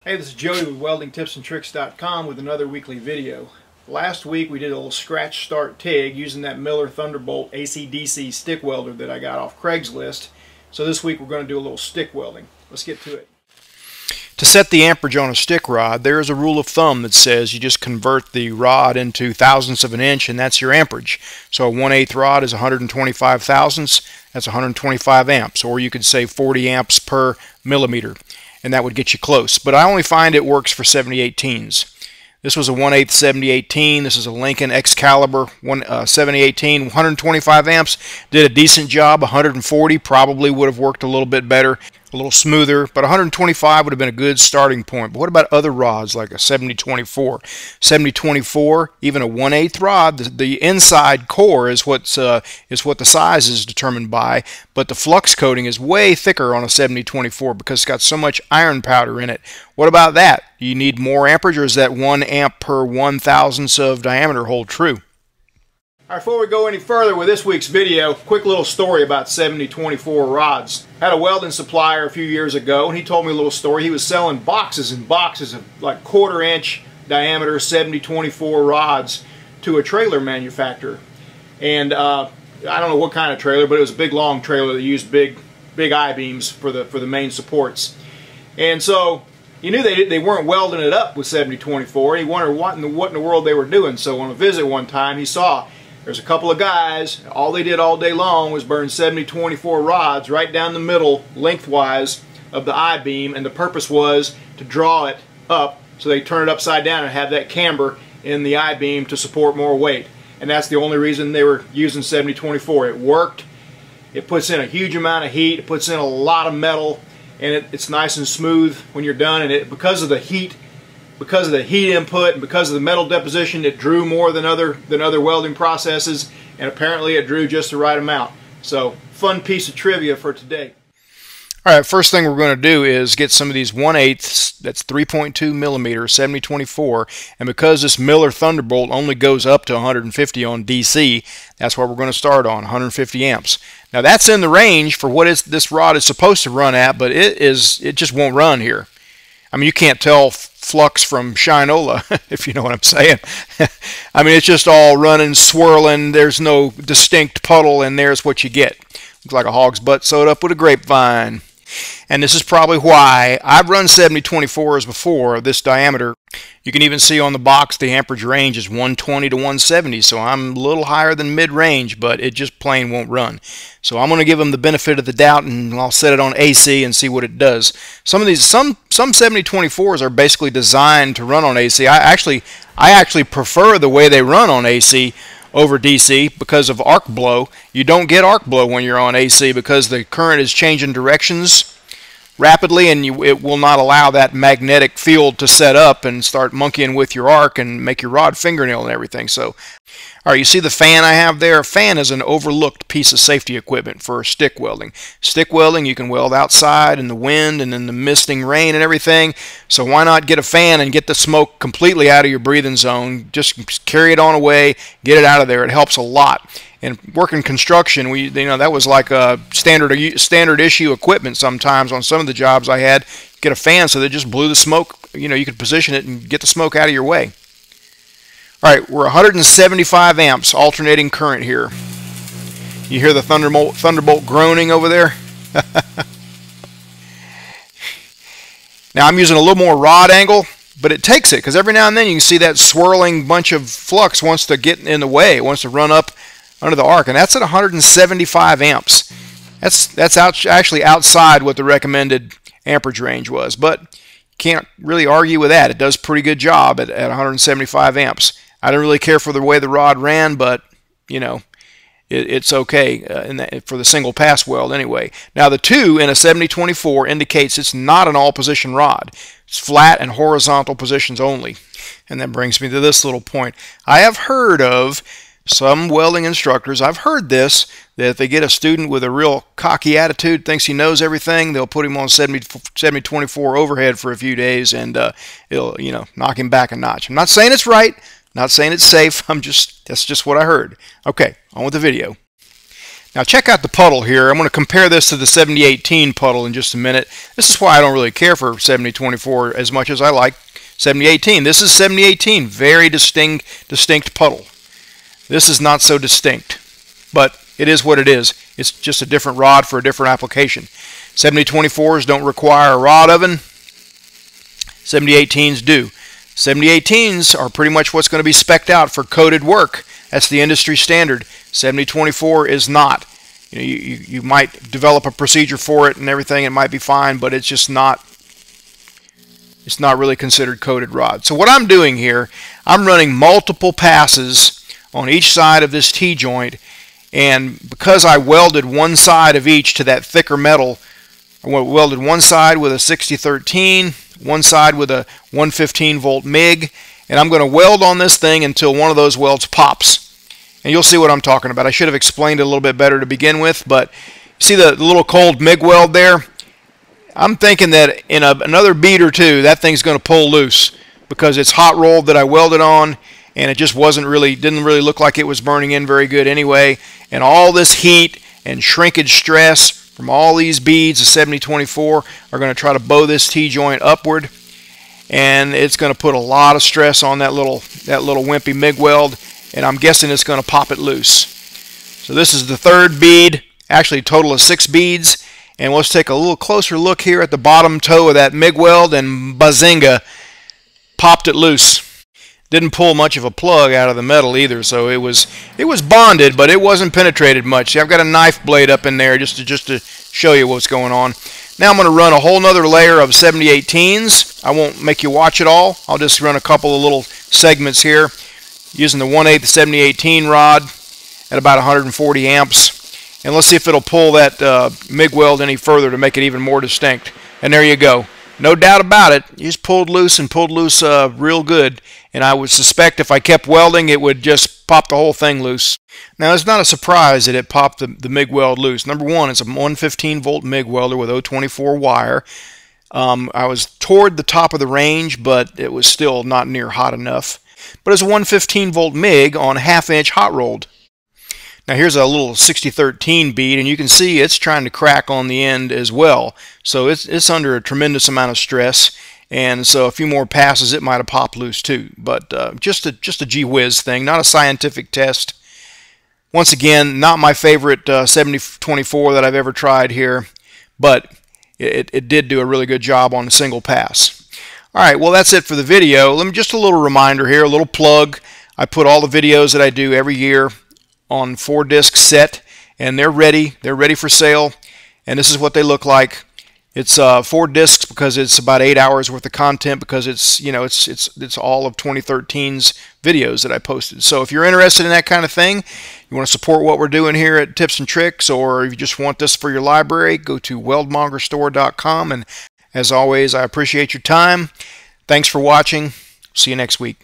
Hey, this is Jody with weldingtipsandtricks.com with another weekly video. Last week we did a little scratch start TIG using that Miller Thunderbolt AC/DC stick welder that I got off Craigslist. So this week we're going to do a little stick welding. Let's get to it. To set the amperage on a stick rod, there is a rule of thumb that says you just convert the rod into thousandths of an inch and that's your amperage. So a 1/8 rod is 125 thousandths, that's 125 amps, or you could say 40 amps per millimeter, and that would get you close. But I only find it works for 7018s. This was a 1/8 7018. This is a Lincoln Excalibur 7018, 125 amps. Did a decent job. 140 probably would have worked a little bit better, a little smoother, but 125 would have been a good starting point. But what about other rods like a 7024? 7024, even a 1/8 rod, the inside core is what the size is determined by, but the flux coating is way thicker on a 7024 because it's got so much iron powder in it. What about that? Do you need more amperage, or is that 1 amp per 1,000ths of diameter hold true? All right, before we go any further with this week's video, quick little story about 7024 rods. I had a welding supplier a few years ago, and he told me a little story. He was selling boxes and boxes of like 1/4 inch diameter 7024 rods to a trailer manufacturer. And I don't know what kind of trailer, but it was a big long trailer that used big I-beams for the main supports. And so he knew they weren't welding it up with 7024. He wondered what in the world they were doing. So on a visit one time, he saw there's a couple of guys, all they did all day long was burn 7024 rods right down the middle, lengthwise of the I-beam, and the purpose was to draw it up so they turn it upside down and have that camber in the I-beam to support more weight. And that's the only reason they were using 7024. It worked. It puts in a huge amount of heat. It puts in a lot of metal, and it's nice and smooth when you're done. And because of the heat input and because of the metal deposition, it drew more than other welding processes, and apparently it drew just the right amount. So, fun piece of trivia for today. Alright, first thing we're going to do is get some of these 1/8, that's 3.2 millimeter 7024, and because this Miller Thunderbolt only goes up to 150 on DC, that's what we're going to start on, 150 amps. Now that's in the range for what this rod is supposed to run at, but it just won't run here. I mean, you can't tell flux from shinola, if you know what I'm saying. I mean, it's just all running, swirling. There's no distinct puddle, and there's what you get. Looks like a hog's butt sewed up with a grapevine. And this is probably why I've run 7024s before, this diameter. You can even see on the box the amperage range is 120 to 170, so I'm a little higher than mid-range, but it just plain won't run. So I'm going to give them the benefit of the doubt, and I'll set it on AC and see what it does. Some 7024s are basically designed to run on AC. I actually prefer the way they run on AC over DC because of arc blow. You don't get arc blow when you're on AC because the current is changing directions rapidly, and it will not allow that magnetic field to set up and start monkeying with your arc and make your rod fingernail and everything. So, all right, you see the fan I have there? A fan is an overlooked piece of safety equipment for stick welding. Stick welding, you can weld outside in the wind and in the misting rain and everything. So why not get a fan and get the smoke completely out of your breathing zone? Just carry it on away, get it out of there. It helps a lot. And working construction, that was like a standard issue equipment sometimes on some of the jobs I had. Get a fan so that just blew the smoke. You could position it and get the smoke out of your way. All right, we're 175 amps alternating current here. You hear the Thunderbolt groaning over there? Now I'm using a little more rod angle, but it takes it because every now and then you can see that swirling bunch of flux wants to get in the way. It wants to run up under the arc, and that's at 175 amps. That's actually outside what the recommended amperage range was, but you can't really argue with that. It does a pretty good job at 175 amps. I didn't really care for the way the rod ran, but it's okay for the single pass weld anyway. Now the 2 in a 7024 indicates it's not an all position rod. It's flat and horizontal positions only. And that brings me to this little point. I have heard of some welding instructors, I've heard this, that if they get a student with a real cocky attitude, thinks he knows everything, they'll put him on 7024 overhead for a few days, and it'll, knock him back a notch. I'm not saying it's right, not saying it's safe, that's just what I heard. Okay, on with the video. Now check out the puddle here. I'm going to compare this to the 7018 puddle in just a minute. This is why I don't really care for 7024 as much as I like 7018. This is 7018, very distinct puddle. This is not so distinct, but it is what it is. It's just a different rod for a different application. 7024s don't require a rod oven. 7018s do. 7018s are pretty much what's going to be spec'd out for coated work. That's the industry standard. 7024 is not. You know, you might develop a procedure for it and everything. It might be fine, but it's just not. It's not really considered coated rod. So what I'm doing here, I'm running multiple passes on each side of this T-joint, and because I welded one side of each to that thicker metal, I welded one side with a 6013, one side with a 115 volt MIG, and I'm going to weld on this thing until one of those welds pops. And you'll see what I'm talking about. I should have explained it a little bit better to begin with, but see the little cold MIG weld there? I'm thinking that in another bead or two, that thing's going to pull loose because it's hot rolled that I welded on, and it just didn't really look like it was burning in very good anyway. And all this heat and shrinkage stress from all these beads of 7024 are going to try to bow this T-joint upward, and it's going to put a lot of stress on that little wimpy MIG weld, and I'm guessing it's going to pop it loose. So this is the third bead, actually a total of 6 beads, and let's take a little closer look here at the bottom toe of that MIG weld, and bazinga, popped it loose. Didn't pull much of a plug out of the metal either, so it was bonded, but it wasn't penetrated much. See, I've got a knife blade up in there just to show you what's going on. Now I'm going to run a whole nother layer of 7018s. I won't make you watch it all. I'll just run a couple of little segments here using the 1/8 7018 rod at about 140 amps. And let's see if it'll pull that MIG weld any further to make it even more distinct. And there you go. No doubt about it. You just pulled loose real good. And I would suspect if I kept welding, it would just pop the whole thing loose. Now, it's not a surprise that it popped the MIG weld loose. Number one, it's a 115 volt MIG welder with 024 wire. I was toward the top of the range, but it was still not near hot enough. But it's a 115 volt MIG on 1/2 inch hot rolled. Now here's a little 6013 bead, and you can see it's trying to crack on the end as well. So it's under a tremendous amount of stress, and so a few more passes it might have popped loose too. But just a gee whiz thing, not a scientific test. Once again, not my favorite 7024 that I've ever tried here, but it did do a really good job on a single pass. All right, well that's it for the video. Just a little reminder here, a little plug. I put all the videos that I do every year on 4-disc set, and they're ready for sale, and this is what they look like. It's 4 discs because it's about 8 hours worth of content, because it's all of 2013's videos that I posted. So if you're interested in that kind of thing, you want to support what we're doing here at Tips and Tricks, or if you just want this for your library, go to weldmongerstore.com. And as always, I appreciate your time. Thanks for watching. See you next week.